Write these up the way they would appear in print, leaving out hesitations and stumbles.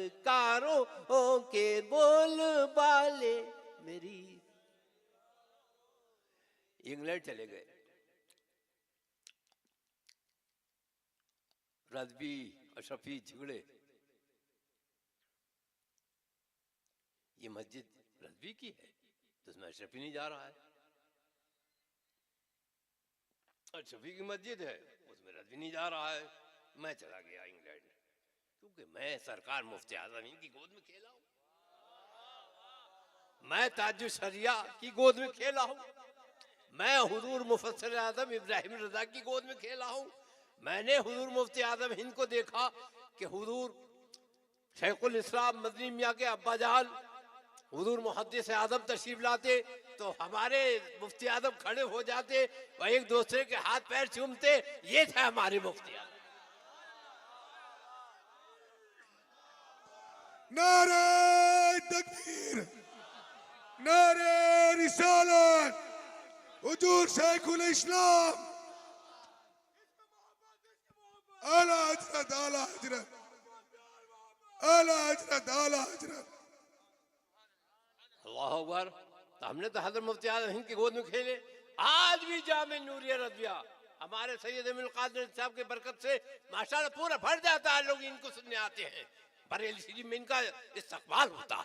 सरकारों के बोल बाले मेरी। इंग्लैंड चले गए, रज़वी अशरफी झगड़े। ये मस्जिद रज़वी की है तो उसमें अशरफी नहीं जा रहा है, अशरफी की मस्जिद है उसमें रज़वी नहीं जा रहा है। मैं चला गया इंग्लैंड, क्योंकि मैं सरकार मुफ्ती आज़म की गोद में खेला हूं, मैं ताजुल शरिया की गोद में खेला हूं, मैं हुजूर मुफस्सिर आज़म इब्राहिम रज़ा की गोद में खेला हूं। मैंने हुजूर मुफ्ती आज़म हिंद को देखा कि हुजूर शेखुल इस्लाम मदनी मियाँ के अब्बा जान हुजूर मुहद्दिस आज़म तशरीफ लाते तो हमारे मुफ्ती आज़म खड़े हो जाते और एक दूसरे के हाथ पैर चूमते। ये थे हमारे मुफ्ती आज़म। नारे तकबीर, नारे रिसालत, हुजूर शेखुल इस्लाम आला हजरत, आला हजरत, आला हजरत, आला हजरत। अल्लाह अकबर। तो हमने तो हज़रत मुफ्ती आज़म हिंद की गोद में खेले। आज भी जामे नूरिया रज़विया हमारे सैयद अमीनुल कादिर साहब की बरकत से माशाअल्लाह पूरा भर जाता है, लोग इनको सुनने आते हैं। बरेली शरीफ में इनका इस्तकबाल होता,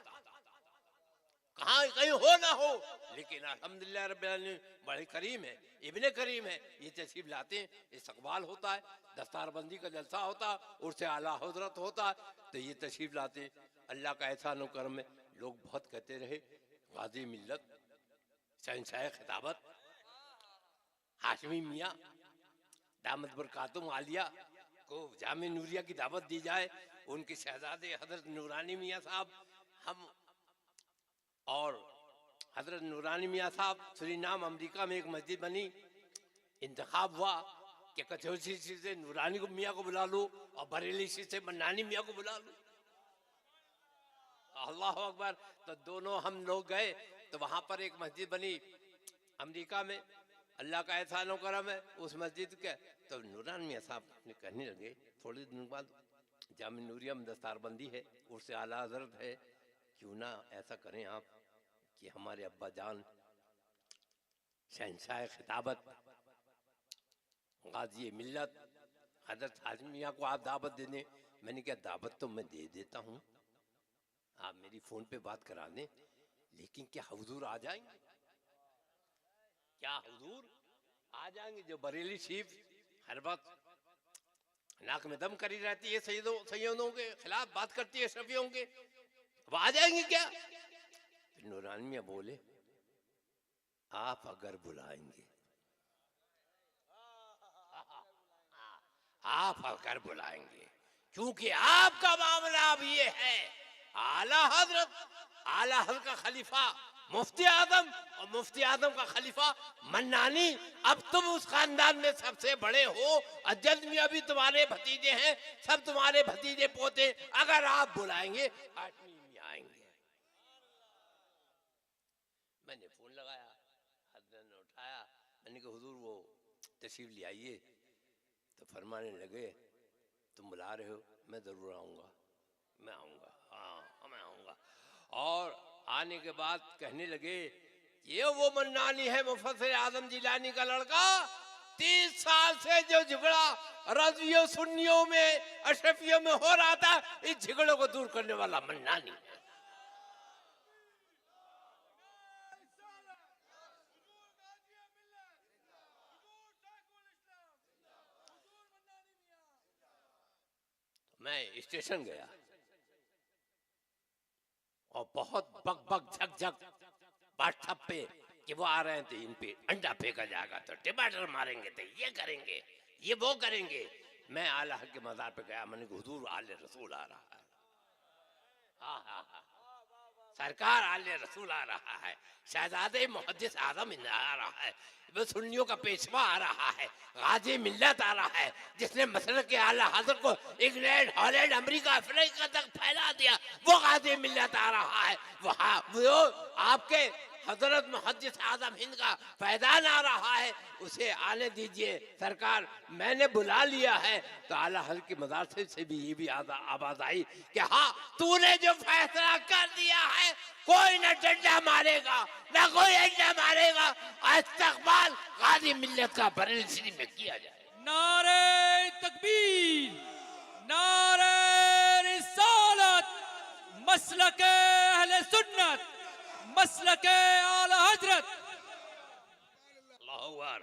कहाँ कहीं हो ना हो, लेकिन अल्हम्दुलिल्लाह रब्बिल आलमीन बड़े करीम है, इब्ने करीम है, ये तशरीफ लाते हैं, इस्तकबाल होता है, दस्तारबंदी का जलसा होता, उर्से आला हजरत होता, तो ये तशरीफ लाते। अल्लाह का एहसान व करम है। लोग बहुत कहते रहे गाजी मिल्लत शहंशाह खिताबत हाशमी मियाँ दामद बरकातुम आलिया को जामे नूरिया की दावत दी जाए। उनके शहजादे हजरत नूरानी मियाँ साहब हम और हजरत नूरानी मियाँ साहब सुरीनाम अमेरिका में एक मस्जिद बनी, इंतखाब हुआ कि कचौची से नूरानी को मियाँ को बुला लो और बरेली से मन्नानी मियाँ को बुला लो। अल्लाह अकबर। तो दोनों हम लोग गए तो वहां पर एक मस्जिद बनी अमेरिका में, अल्लाह का एहसान व करम है। उस मस्जिद के तो नूरान मियाँ साहब ने कहने लगे थोड़े दिन बाद जामे नूरिया में दस्तारबंदी है, उससे आला हजरत है, क्यों ना ऐसा करें आप कि हमारे अब्बा जान शहंशाह खिताबत गाजी मिल्लत हजरत हाशमी मियाँ को आप दावत दे दें। मैंने कहा दावत तो मैं दे देता हूँ, आप मेरी फोन पे बात करा दें, लेकिन क्या हुजूर आ जाएंगे? क्या हुजूर आ जाएंगे? जो बरेली शरीफ हर वक्त नाक में दम करी रहती है, सैयदों के खिलाफ बात करती है, शफियों के, वो आ जाएंगे क्या? नूरानी मियाँ बोले आप अगर बुलाएंगे, आप अगर बुलाएंगे, क्योंकि आपका मामला अब ये है आला हजरत का खलीफा मुफ्ती आजम और मुफ्ती आजम का खलीफा मन्नानी, अब तुम उस खानदान में सबसे बड़े हो, अजद मियाँ भी तुम्हारे भतीजे हैं, सब तुम्हारे भतीजे पोते, अगर आप बुलाएंगे हाशमी मियाँ आएंगे। मैंने फोन लगाया, हजरत ने उठाया, मैंने कहा हुजूर वो तशरीफ ले आइए। तो फरमाने लगे तुम बुला रहे हो, मैं जरूर आऊँगा, मैं आऊँगा, हाँ मैं आऊँगा। और आने के बाद कहने लगे ये वो मन्नानी है मुफस्सिर आज़म जिलानी का लड़का, 30 साल से जो झगड़ा रज़वियों सुन्नियों में अशरफियों में हो रहा था, इस झगड़ों को दूर करने वाला मन्नानी है। मैं स्टेशन गया और बहुत बक बक झक झक व्हाट्सएप पे कि वो आ रहे थे, इन पे अंडा फेंका जाएगा तो टमाटर मारेंगे तो ये करेंगे ये वो करेंगे। मैं आला के मज़ार पे गया, मैंने कहा हुजूर आले रसूल आ रहा है, हाँ हाँ हाँ सरकार आले रसूल आ रहा है, शहजादे मुहद्दिस आज़म आ रहा है, वो सुन्नियों का पेशवा आ रहा है, गाजी मिल्लत आ रहा है, जिसने मसलक के आला हज़रत को इंग्लैंड हॉलैंड अमेरिका अफ्रीका तक फैला दिया, वो गाजी मिल्लत आ रहा है। वो आपके हजरत मुहद्दिस आजम हिंद का फैजान आ रहा है, उसे आने दीजिए सरकार, मैंने बुला लिया है। तो आला हज़रत की मदरसे से भी ये भी आवाज आई कि हाँ, तूने जो फैसला कर दिया है, कोई न डंडा मारेगा न कोई अंडा मारेगा, इस्तकबाल गाजी मिल्लत का बरेली शरीफ में किया जाए। नारे तकबीर, नारे रिसालत, मसलके अहले सुन्नत, मसलके आला हजरत। अल्लाह अकबर,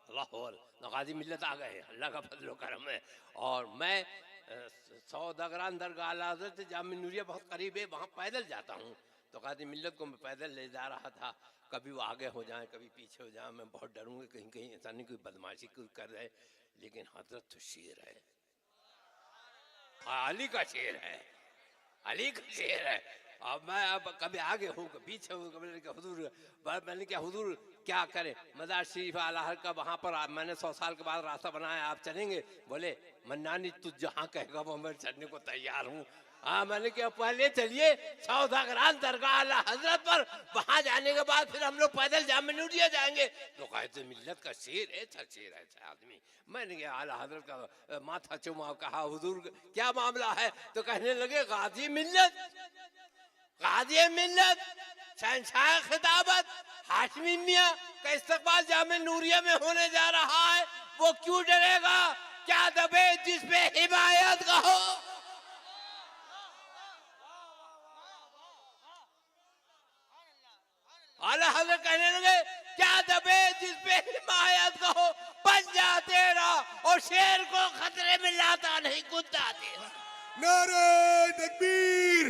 अल्लाह अकबर। गाजी मिल्लत आ गए, अल्लाह का फजल व करम है। और मैं सौदागरान दरगाह आला हज़रत जामिया नूरिया बहुत करीब है, वहाँ पैदल जाता हूँ। तो गाजी मिल्लत को मैं पैदल ले जा रहा था, कभी वो आगे हो जाए कभी पीछे हो जाए, मैं बहुत डरूंगा कहीं कहीं ऐसा नहीं कोई बदमाशी कोई कर रहे। लेकिन हजरत तो शेर है, अली का शेर है, अली का शेर है। अब मैं अब कभी आगे हूँ कभी पीछे हूँ, कभी हुजूर, मैंने क्या हुजूर क्या करें, मज़ार शरीफ आला हज़रत का वहाँ पर मैंने 100 साल के बाद रास्ता बनाया, आप चलेंगे? बोले मन्नानी तू जहाँ कहेगा वो मैं चलने को तैयार हूँ। हाँ, मैंने क्या पहले चलिए सौदागरान दरगाह आला हज़रत पर, वहाँ जाने के बाद फिर हम लोग पैदल जामिया नूरिया जाएंगे। तो कहते मिल्लत का शेर है, शेर है आदमी। मैंने क्या आला हज़रत का माथा चुमा, कहा हुजूर क्या मामला है? तो कहने लगे गाजी मिल्लत, गाजी मिल्लत शहंशाह खिताबत हाशमी मियां का इस्तकबाल जामिया नूरिया में होने जा रहा है, वो क्यों डरेगा? क्या दबे जिस पे हिमायत का हो। आला हज़रत कहने लगे क्या दबे जिस पे हिमायत का हो, बन जा तेरा और शेर को खतरे में लाता नहीं कुत्ता तेरा। नारे तकबीर,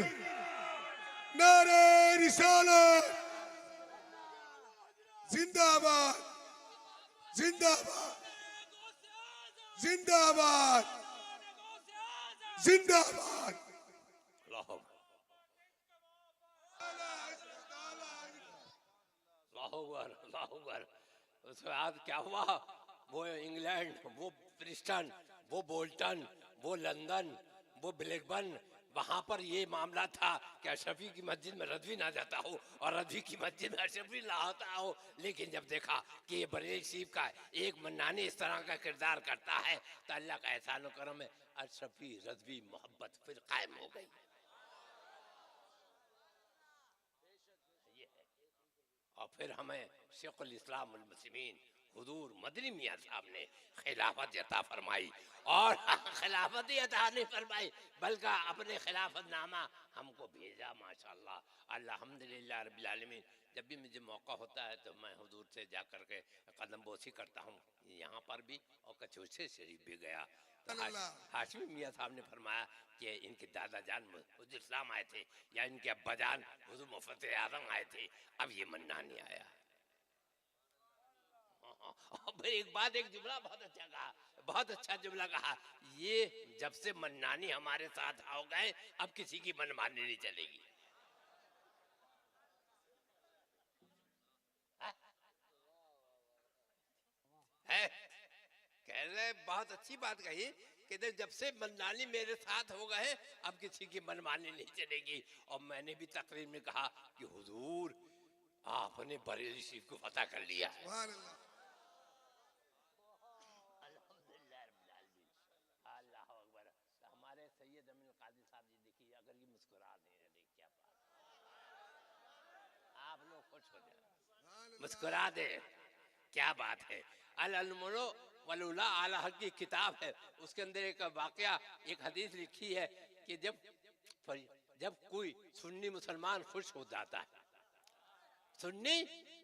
नारे रिसालत, जिंदाबाद, जिंदाबाद, जिंदाबाद, जिंदाबाद। उसके बाद क्या हुआ? वो इंग्लैंड, वो प्रिस्टन, वो बोल्टन, वो लंदन, वो ब्लैकबर्न, वहां पर ये मामला था कि अशरफी की मस्जिद में रज़वी ना जाता हो और रज़वी की मस्जिद में अशरफी ना होता हो। लेकिन जब देखा कि ये बरेली शरीफ का एक मन्नानी इस तरह का किरदार करता है, तो अल्लाह का एहसान व करम है, अशरफी रज़वी मोहब्बत फिर कायम हो गई। और फिर हमें शेखुल इस्लाम वल मुस्लिमीन हुजूर मदनी मियां साहब ने खिलाफत अता फरमाई, और खिलाफत ही अता नहीं फरमाई बल्कि अपने खिलाफत नामा हमको भेजा। माशाअल्लाह, अल्हम्दुलिल्लाह रब्बिल आलमीन। जब भी मुझे मौका होता है तो मैं हुजूर से जा कर के कदम बोसी करता हूँ, यहाँ पर भी और कचौसे शरीफ भी गया। तो हाशमी मियां साहब ने फरमाया कि इनके दादा जान हुजूर इस्लाम आए थे या इनके अब्बा जान हुजूर मुफ्ती आजम आए थे, अब ये मन्नानी आया। फिर एक बात, एक जुमला बहुत अच्छा कहा, बहुत अच्छा जुमला कहा, ये जब से मन्नानी हमारे साथ हो गए अब किसी की मनमानी नहीं चलेगी। है कह रहे बहुत अच्छी बात कही कि जब से मन्नानी मेरे साथ हो गए अब किसी की मनमानी नहीं चलेगी। और मैंने भी तकरीर में कहा कि हुजूर आपने बरेली शरीफ को फतह कर लिया है। हमारे सैयद अमीन काजी साहब जी देखिए, अगर ये मुस्कुरा नहीं रहे क्या बात, आप लोग खुश हो जाए, मुस्कुरा दे, क्या बात है। अल-मुलो वलुला आला हक की किताब है, उसके अंदर एक वाकया, एक हदीस लिखी है कि जब कोई सुन्नी मुसलमान खुश हो जाता है, सुन्नी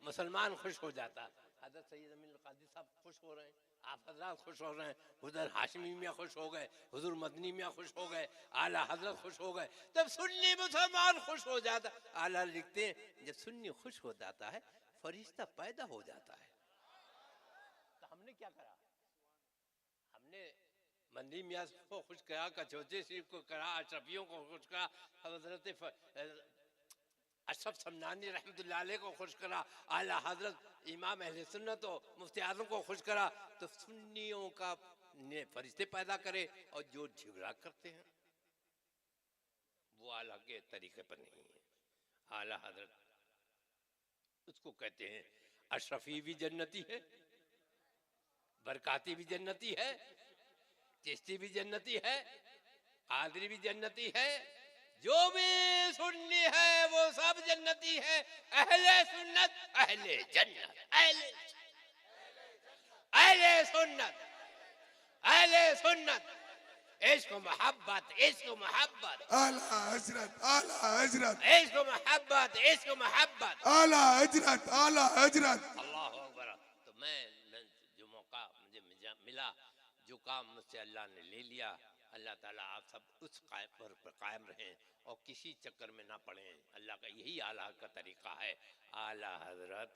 मुसलमान खुश हो जाता है, हज़रत सैयद अमीन काजी साहब खुश हो रहे हैं, आप हजरत खुश हो रहे हैं, उधर हाशमी मियाँ खुश हो गए, हुजूर मदनी मियाँ खुश हो गए, आला हजरत खुश हो गए, तब सुन्नी मुसलमान खुश हो जाता। आला लिखते हैं जब सुन्नी खुश हो जाता है फरिश्ता पैदा हो जाता है। तो हमने क्या करा? हमने मदनी मियाँ को खुश करा, कचौचे शरीफ को करा, अशरफियों को खुश करा, हजरत अशरफ समनानी रहमतुल्लाह अलैह को खुश करा, आला हजरत इमाम अहले सुन्नत और मुफ्ती आजम को खुश करा। तो सुन्नियों का ने फरिश्ते पैदा करे, और जो झगड़ा करते हैं वो आला के तरीके पर नहीं है। आला हजरत उसको कहते हैं अशरफी भी जन्नती है, बरकाती भी जन्नती है, चिश्ती भी जन्नती है, कादरी भी जन्नती है, जो भी सुन्नी है वो सब जन्नती है। अहले सुन्नत अहले जन्नत, अहले सुन्नत, अहले सुन्नत। इश्क मोहब्बत, इश्क मोहब्बत, आला हजरत, आला हजरत, इश्क मोहब्बत, इश्क मोहब्बत। आला हजरत, आला हजरत। अल्लाह अकबर। तो मैं जो मौका मुझे मिला, जो काम मुझसे अल्लाह ने ले लिया, अल्लाह ताला आप सब उस पर कायम रहें और किसी चक्कर में ना पड़े। अल्लाह का यही आला का तरीका है। आला हजरत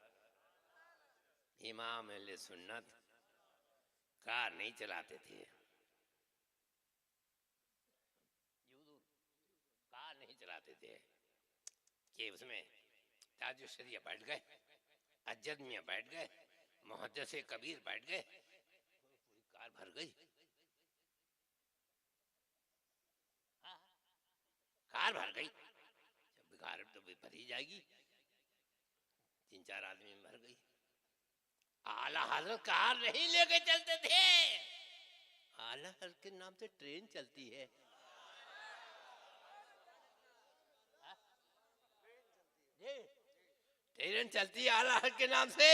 इमाम अहले सुन्नत कार नहीं चलाते थे, कार नहीं चलाते थे कि उसमें ताजुल शरिया बैठ गए, अज्जद मियाँ बैठ गए, मुहद्दिस कबीर बैठ गए, पूरी कार भर गई। हाँ, कार भर गई, जब कार तो भर ही जाएगी, 3-4 आदमी में भर गई। आला हजरत कार नहीं लेके चलते थे, आला हजरत के नाम से ट्रेन चलती है। ट्रेन चलती है आला हजरत के नाम से।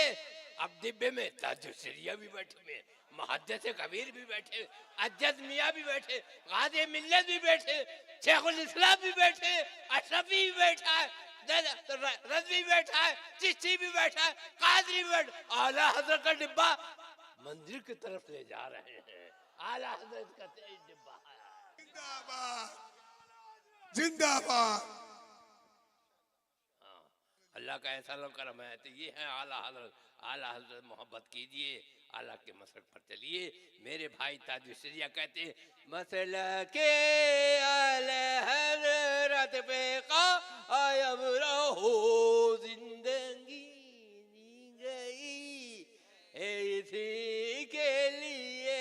अब डिब्बे में ताजुल शरिया भी बैठे हुए, मुहद्दिस कबीर भी बैठे, अज्जद मियाँ भी बैठे, गाज़ी मिल्लत भी बैठे, शेखुल इस्लाम भी बैठे, अशरफी भी बैठा है, रज़वी बैठा है, चिश्ती भी बैठा है, कादरी भी बैठा। आला हजरत का डिब्बा मंदिर की तरफ ले जा रहे हैं। आला हजरत का तेज डिब्बा है। जिंदाबाद, जिंदाबाद। अल्लाह का ऐसा करम है। तो ये है आला हजरत। आला हजरत मोहब्बत कीजिए, आला के मसलक पर चलिए। मेरे भाई ताजुल शरिया कहते हैं मसलक के आला हजरत पे कायम रहो, जिंदगी जी गई इसी के लिए।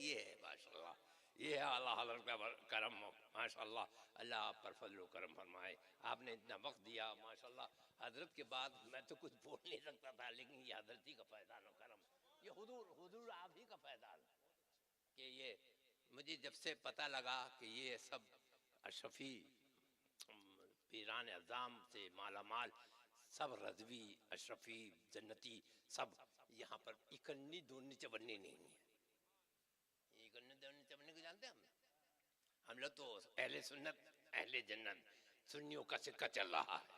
ये माशाल्लाह, ये है आला हजरत का करम माशाल्लाह। अल्लाह आप पर फजल व करम फरमाए। आपने इतना वक्त दिया माशाल्लाह। हजरत के बाद मैं तो कुछ बोल नहीं सकता था, लेकिन ये हजरत ही का फैज़ान व करम, ये हुजूर आप ही का फैज़ान कि ये मुझे जब से पता लगा कि ये सब अशरफी पीरान अज़ाम से मालामाल सब रज़वी अशरफी जन्नती सब यहाँ पर इकन्नी दूनी चवन्नी नहीं है। इकन्नी दूनी चवन्नी को जानते हैं हम लोग तो अहले सुन्नत अहले जन्नत, सुन्नियों का सिक्का चल रहा है।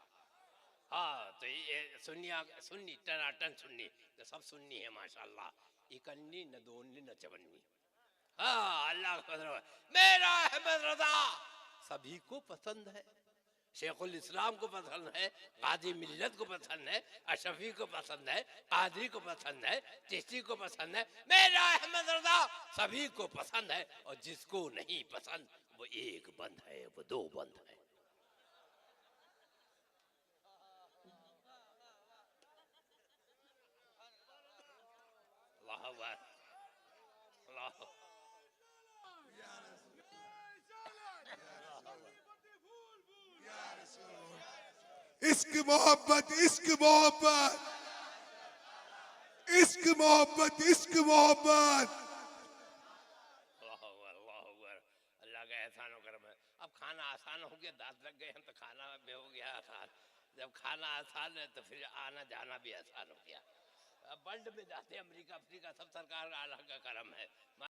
हाँ, तो ये सुन्नी टनाटन सुन्नी, तो सब सुन्नी है माशाल्लाह, इकन्नी न दूनी न चवन्नी। हाँ, अल्लाह का फजल है। मेरा अहमद रजा सभी को पसंद है, शेखुल इस्लाम को पसंद है, गाज़ी मिल्लत को पसंद है, अशरफी को पसंद है, कादरी को पसंद है, चिश्ती को पसंद है। मेरा अहमद रजा सभी को पसंद है, और जिसको नहीं पसंद वो एक बंद है, वो दो बंद है। अल्लाह अकबर, अल्लाह इश्क मोहब्बत, इश्क मोहब्बत, इश्क मोहब्बत, इश्क मोहब्बत। अल्लाह का एहसान और करम है। अब खाना आसान हो गया, दांत लग गए हैं तो खाना में हो गया आसान। जब खाना आसान है तो फिर आना जाना भी आसान हो गया। अब वर्ल्ड में जाते हैं, अमेरिका अफ्रीका सब सरकार का अल्लाह का करम है।